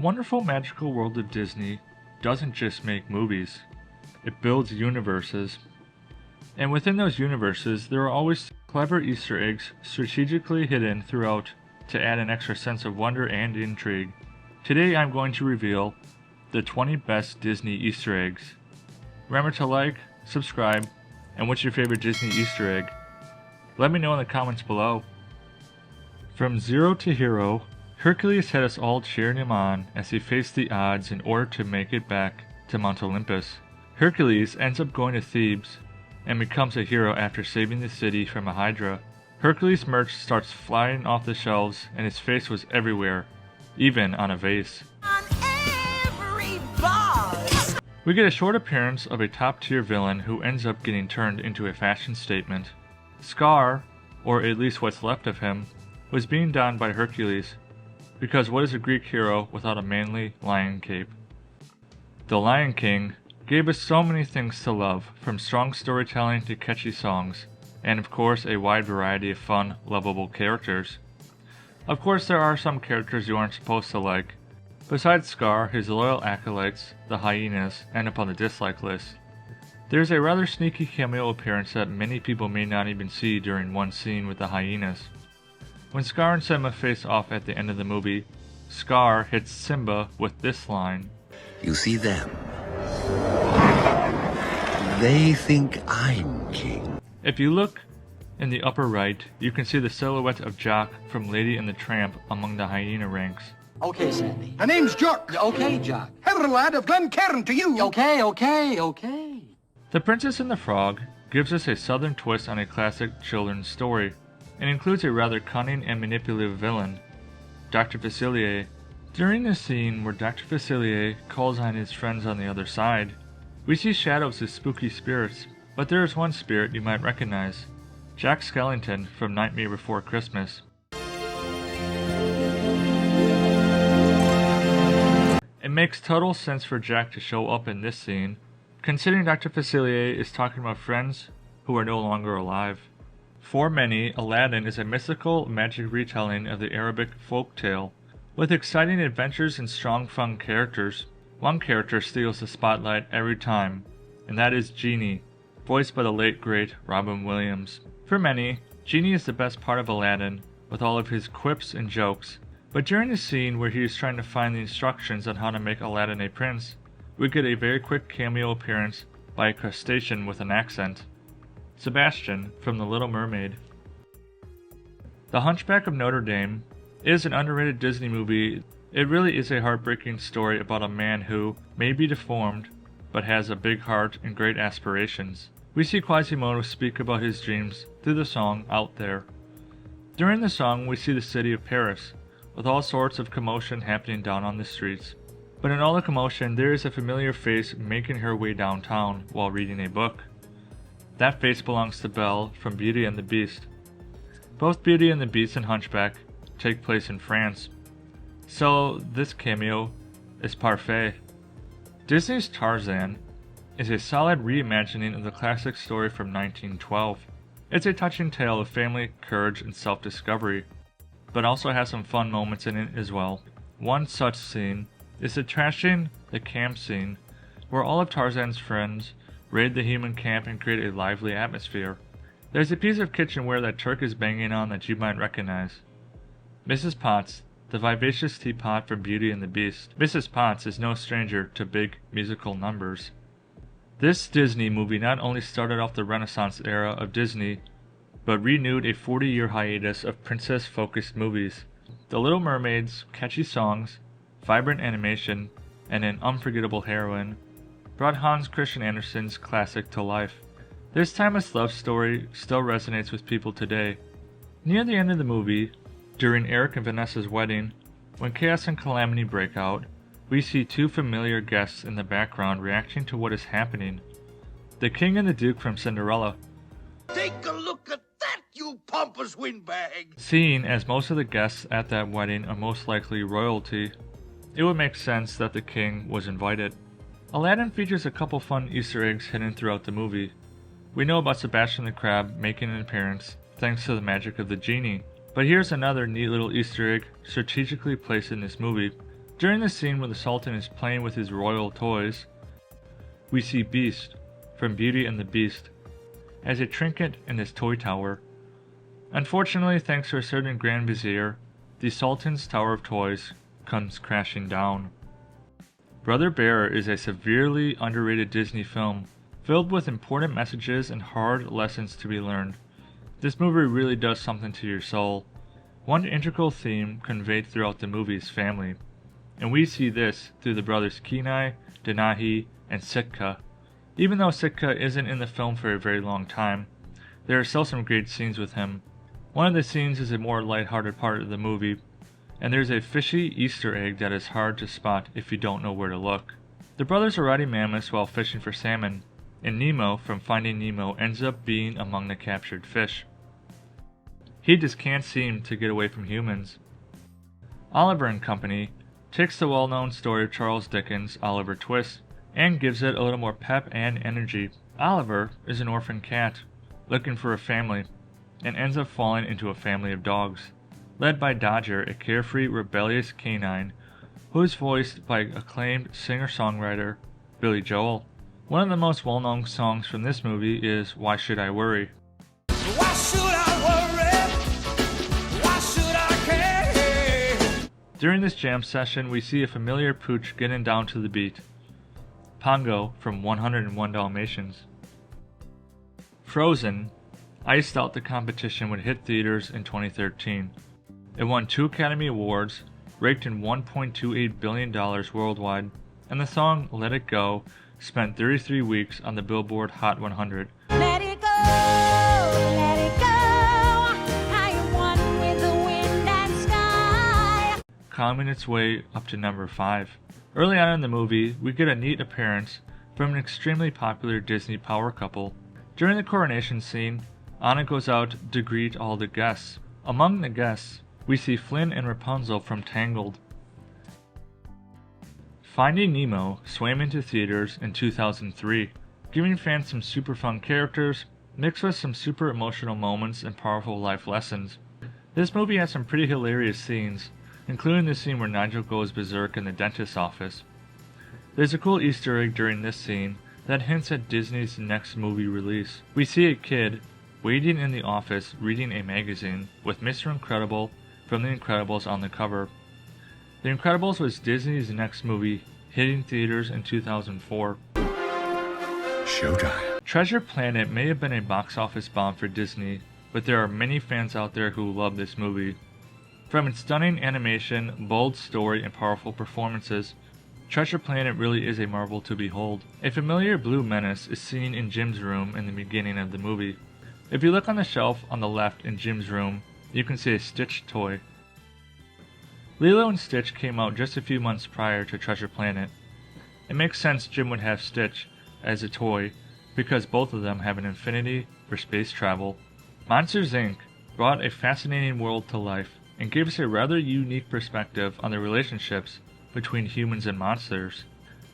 The wonderful magical world of Disney doesn't just make movies, it builds universes. And within those universes, there are always clever Easter eggs strategically hidden throughout to add an extra sense of wonder and intrigue. Today I'm going to reveal the 20 best Disney Easter eggs. Remember to like, subscribe, and what's your favorite Disney Easter egg? Let me know in the comments below. From zero to hero, Hercules had us all cheering him on as he faced the odds in order to make it back to Mount Olympus. Hercules ends up going to Thebes and becomes a hero after saving the city from a Hydra. Hercules' merch starts flying off the shelves and his face was everywhere, even on a vase. On every box. We get a short appearance of a top-tier villain who ends up getting turned into a fashion statement. Scar, or at least what's left of him, was being donned by Hercules, because what is a Greek hero without a manly lion cape? The Lion King gave us so many things to love, from strong storytelling to catchy songs, and of course a wide variety of fun, lovable characters. Of course there are some characters you aren't supposed to like. Besides Scar, his loyal acolytes, the hyenas, end up on the dislike list. There's a rather sneaky cameo appearance that many people may not even see during one scene with the hyenas. When Scar and Simba face off at the end of the movie, Scar hits Simba with this line. You see them? They think I'm king. If you look in the upper right, you can see the silhouette of Jock from Lady and the Tramp among the hyena ranks. Okay, Sandy. The name's Jock. Okay, Jock. Heather lad of Glencairn to you. Okay. The Princess and the Frog gives us a southern twist on a classic children's story, and includes a rather cunning and manipulative villain, Dr. Facilier. During the scene where Dr. Facilier calls on his friends on the other side, we see shadows as spooky spirits, but there is one spirit you might recognize, Jack Skellington from Nightmare Before Christmas. It makes total sense for Jack to show up in this scene, considering Dr. Facilier is talking about friends who are no longer alive. For many, Aladdin is a mystical, magic retelling of the Arabic folk tale, with exciting adventures and strong, fun characters. One character steals the spotlight every time, and that is Genie, voiced by the late great Robin Williams. For many, Genie is the best part of Aladdin, with all of his quips and jokes, but during the scene where he is trying to find the instructions on how to make Aladdin a prince, we get a very quick cameo appearance by a crustacean with an accent. Sebastian from The Little Mermaid. The Hunchback of Notre Dame is an underrated Disney movie. It really is a heartbreaking story about a man who may be deformed, but has a big heart and great aspirations. We see Quasimodo speak about his dreams through the song Out There. During the song, we see the city of Paris, with all sorts of commotion happening down on the streets. But in all the commotion, there is a familiar face making her way downtown while reading a book. That face belongs to Belle from Beauty and the Beast. Both Beauty and the Beast and Hunchback take place in France, so this cameo is parfait. Disney's Tarzan is a solid reimagining of the classic story from 1912. It's a touching tale of family, courage, and self-discovery, but also has some fun moments in it as well. One such scene is the trashing the camp scene, where all of Tarzan's friends raid the human camp and create a lively atmosphere. There's a piece of kitchenware that Turk is banging on that you might recognize. Mrs. Potts, the vivacious teapot from Beauty and the Beast. Mrs. Potts is no stranger to big musical numbers. This Disney movie not only started off the Renaissance era of Disney, but renewed a 40-year hiatus of princess-focused movies. The Little Mermaid's catchy songs, vibrant animation, and an unforgettable heroine brought Hans Christian Andersen's classic to life. This timeless love story still resonates with people today. Near the end of the movie, during Eric and Vanessa's wedding, when chaos and calamity break out, we see two familiar guests in the background reacting to what is happening. The King and the Duke from Cinderella. Take a look at that, you pompous windbag. Seeing as most of the guests at that wedding are most likely royalty, it would make sense that the king was invited. Aladdin features a couple fun Easter eggs hidden throughout the movie. We know about Sebastian the Crab making an appearance thanks to the magic of the genie. But here's another neat little Easter egg strategically placed in this movie. During the scene where the Sultan is playing with his royal toys, we see Beast from Beauty and the Beast as a trinket in his toy tower. Unfortunately, thanks to a certain Grand Vizier, the Sultan's tower of toys comes crashing down. Brother Bear is a severely underrated Disney film filled with important messages and hard lessons to be learned. This movie really does something to your soul. One integral theme conveyed throughout the movie is family, and we see this through the brothers Kenai, Denahi, and Sitka. Even though Sitka isn't in the film for a very long time, there are still some great scenes with him. One of the scenes is a more lighthearted part of the movie, and there's a fishy Easter egg that is hard to spot if you don't know where to look. The brothers are riding mammoths while fishing for salmon, and Nemo from Finding Nemo ends up being among the captured fish. He just can't seem to get away from humans. Oliver and Company takes the well-known story of Charles Dickens' Oliver Twist and gives it a little more pep and energy. Oliver is an orphan cat looking for a family and ends up falling into a family of dogs, led by Dodger, a carefree, rebellious canine who is voiced by acclaimed singer-songwriter Billy Joel. One of the most well-known songs from this movie is Why Should I Worry? Why should I worry? Why should I care? During this jam session, we see a familiar pooch getting down to the beat. Pongo from 101 Dalmatians. Frozen iced out the competition when it hit theaters in 2013. It won 2 Academy Awards, raked in $1.28 billion worldwide, and the song Let It Go spent 33 weeks on the Billboard Hot 100. Let it go, let it go. How you one with the wind and sky. Climbing its way up to number 5. Early on in the movie, we get a neat appearance from an extremely popular Disney power couple. During the coronation scene, Anna goes out to greet all the guests. Among the guests, we see Flynn and Rapunzel from Tangled. Finding Nemo swam into theaters in 2003, giving fans some super fun characters, mixed with some super emotional moments and powerful life lessons. This movie has some pretty hilarious scenes, including the scene where Nigel goes berserk in the dentist's office. There's a cool Easter egg during this scene that hints at Disney's next movie release. We see a kid waiting in the office reading a magazine with Mr. Incredible from The Incredibles on the cover. The Incredibles was Disney's next movie, hitting theaters in 2004. Showtime. Treasure Planet may have been a box office bomb for Disney, but there are many fans out there who love this movie. From its stunning animation, bold story, and powerful performances, Treasure Planet really is a marvel to behold. A familiar blue menace is seen in Jim's room in the beginning of the movie. If you look on the shelf on the left in Jim's room, you can see a Stitch toy. Lilo and Stitch came out just a few months prior to Treasure Planet. It makes sense Jim would have Stitch as a toy because both of them have an affinity for space travel. Monsters Inc. brought a fascinating world to life and gave us a rather unique perspective on the relationships between humans and monsters.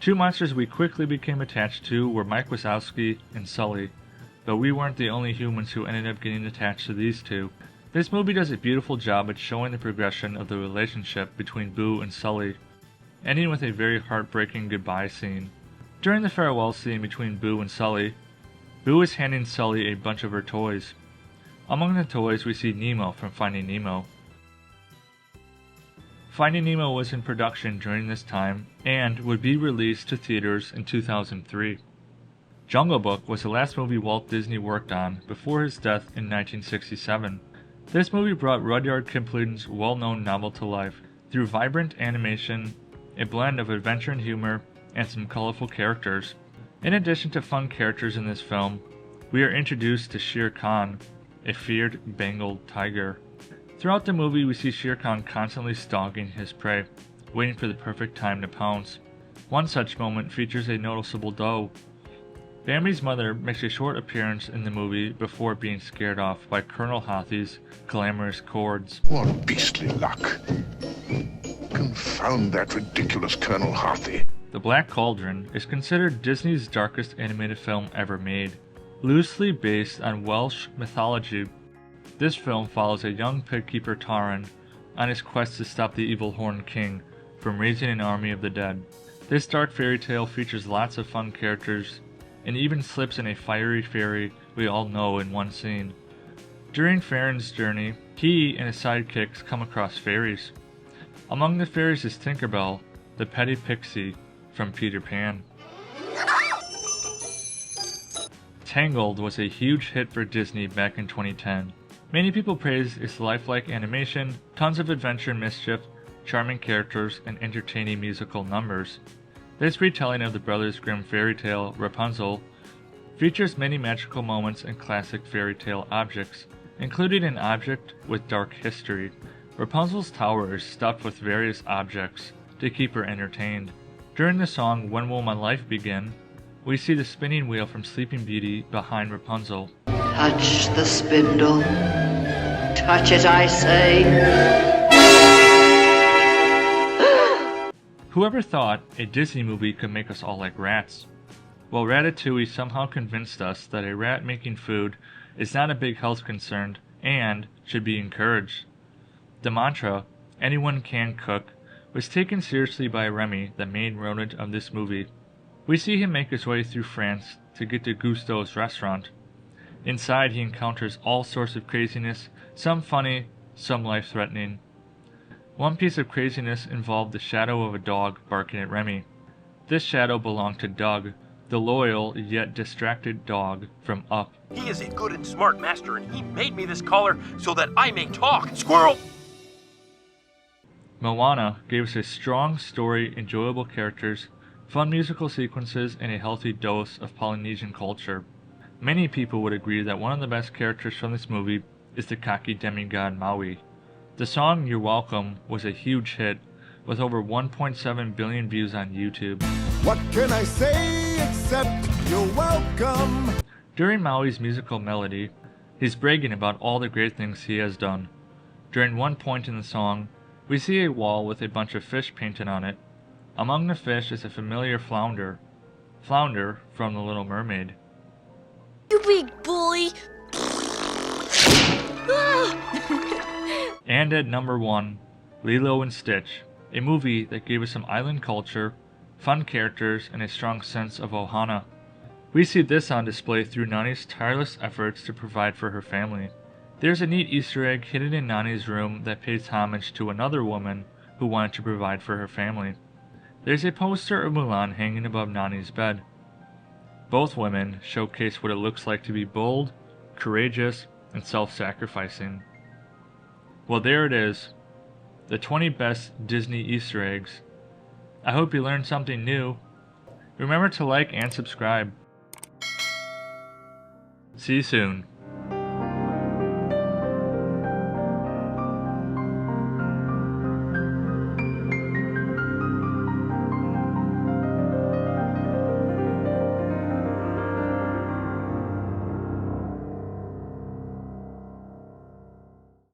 Two monsters we quickly became attached to were Mike Wazowski and Sully, but we weren't the only humans who ended up getting attached to these two. This movie does a beautiful job at showing the progression of the relationship between Boo and Sully, ending with a very heartbreaking goodbye scene. During the farewell scene between Boo and Sully, Boo is handing Sully a bunch of her toys. Among the toys we see Nemo from Finding Nemo. Finding Nemo was in production during this time and would be released to theaters in 2003. Jungle Book was the last movie Walt Disney worked on before his death in 1967. This movie brought Rudyard Kipling's well-known novel to life through vibrant animation, a blend of adventure and humor, and some colorful characters. In addition to fun characters in this film, we are introduced to Shere Khan, a feared Bengal tiger. Throughout the movie, we see Shere Khan constantly stalking his prey, waiting for the perfect time to pounce. One such moment features a noticeable doe. Bambi's mother makes a short appearance in the movie before being scared off by Colonel Hothy's glamorous chords. What beastly luck. Confound that ridiculous Colonel Hothy. The Black Cauldron is considered Disney's darkest animated film ever made. Loosely based on Welsh mythology, this film follows a young pigkeeper Taran on his quest to stop the evil Horned King from raising an army of the dead. This dark fairy tale features lots of fun characters, and even slips in a fiery fairy we all know in one scene. During Farron's journey, he and his sidekicks come across fairies. Among the fairies is Tinkerbell, the petty pixie from Peter Pan. Tangled was a huge hit for Disney back in 2010. Many people praised its lifelike animation, tons of adventure and mischief, charming characters, and entertaining musical numbers. This retelling of the Brothers Grimm fairy tale, Rapunzel, features many magical moments and classic fairy tale objects, including an object with dark history. Rapunzel's tower is stuffed with various objects to keep her entertained. During the song When Will My Life Begin, we see the spinning wheel from Sleeping Beauty behind Rapunzel. Touch the spindle. Touch it, I say. Whoever thought a Disney movie could make us all like rats? Well, Ratatouille somehow convinced us that a rat making food is not a big health concern and should be encouraged. The mantra, anyone can cook, was taken seriously by Remy, the main rodent of this movie. We see him make his way through France to get to Gusteau's restaurant. Inside, he encounters all sorts of craziness, some funny, some life-threatening. One piece of craziness involved the shadow of a dog barking at Remy. This shadow belonged to Doug, the loyal yet distracted dog from Up. He is a good and smart master, and he made me this collar so that I may talk. Squirrel! Moana gave us a strong story, enjoyable characters, fun musical sequences, and a healthy dose of Polynesian culture. Many people would agree that one of the best characters from this movie is the cocky demigod Maui. The song You're Welcome was a huge hit, with over 1.7 billion views on YouTube. What can I say except you're welcome? During Maui's musical melody, he's bragging about all the great things he has done. During one point in the song, we see a wall with a bunch of fish painted on it. Among the fish is a familiar flounder. Flounder from The Little Mermaid. You big bully! And at number 1, Lilo and Stitch, a movie that gave us some island culture, fun characters, and a strong sense of Ohana. We see this on display through Nani's tireless efforts to provide for her family. There's a neat Easter egg hidden in Nani's room that pays homage to another woman who wanted to provide for her family. There's a poster of Mulan hanging above Nani's bed. Both women showcase what it looks like to be bold, courageous, and self-sacrificing. Well, there it is. The 20 best Disney Easter eggs. I hope you learned something new. Remember to like and subscribe. See you soon.